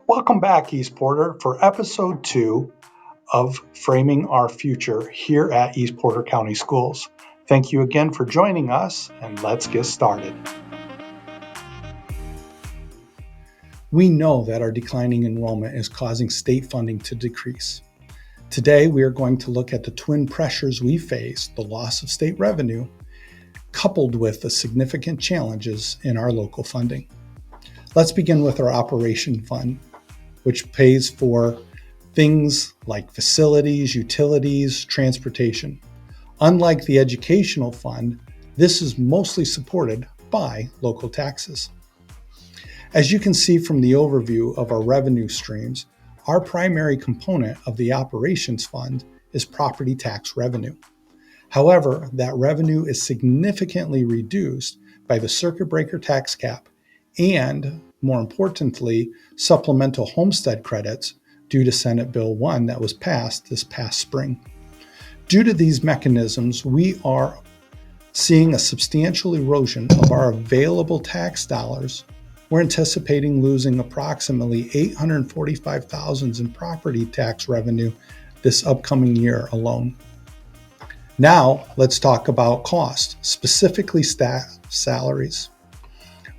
Welcome back, East Porter, for episode 2 of Framing Our Future here at East Porter County Schools. Thank you again for joining us, and let's get started. We know that our declining enrollment is causing state funding to decrease. Today, we are going to look at the twin pressures we face, the loss of state revenue, coupled with the significant challenges in our local funding. Let's begin with our operation fund, which pays for things like facilities, utilities, transportation. Unlike the educational fund, this is mostly supported by local taxes. As you can see from the overview of our revenue streams, our primary component of the operations fund is property tax revenue. However, that revenue is significantly reduced by the circuit breaker tax cap and, more importantly, supplemental homestead credits due to Senate Bill 1 that was passed this past spring. Due to these mechanisms, we are seeing a substantial erosion of our available tax dollars. We're anticipating losing approximately $845,000 in property tax revenue this upcoming year alone. Now, let's talk about cost, specifically staff salaries.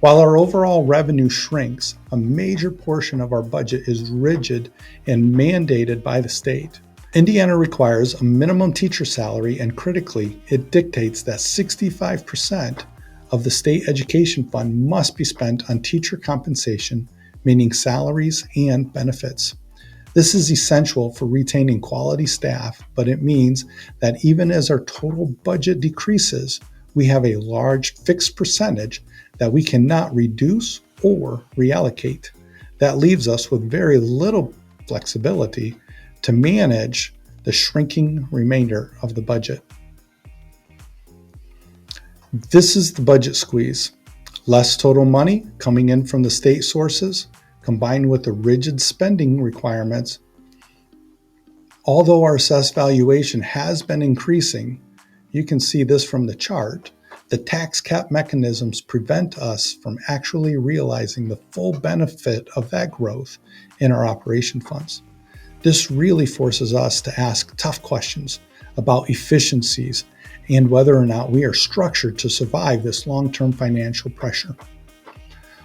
While our overall revenue shrinks, a major portion of our budget is rigid and mandated by the state. Indiana requires a minimum teacher salary, and critically, it dictates that 65% of the state education fund must be spent on teacher compensation, meaning salaries and benefits. This is essential for retaining quality staff, but it means that even as our total budget decreases, we have a large fixed percentage that we cannot reduce or reallocate. That leaves us with very little flexibility to manage the shrinking remainder of the budget. This is the budget squeeze. Less total money coming in from the state sources, combined with the rigid spending requirements. Although our assessed valuation has been increasing, you can see this from the chart, the tax cap mechanisms prevent us from actually realizing the full benefit of that growth in our operation funds. This really forces us to ask tough questions about efficiencies and whether or not we are structured to survive this long-term financial pressure.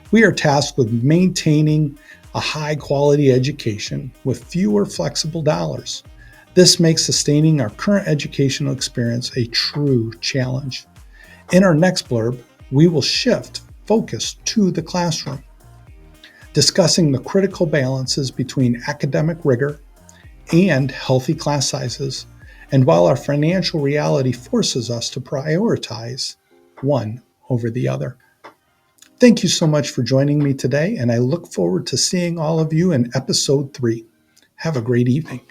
We are tasked with maintaining a high-quality education with fewer flexible dollars. This makes sustaining our current educational experience a true challenge. In our next blurb, we will shift focus to the classroom, discussing the critical balances between academic rigor and healthy class sizes, and while our financial reality forces us to prioritize one over the other. Thank you so much for joining me today, and I look forward to seeing all of you in episode 3. Have a great evening.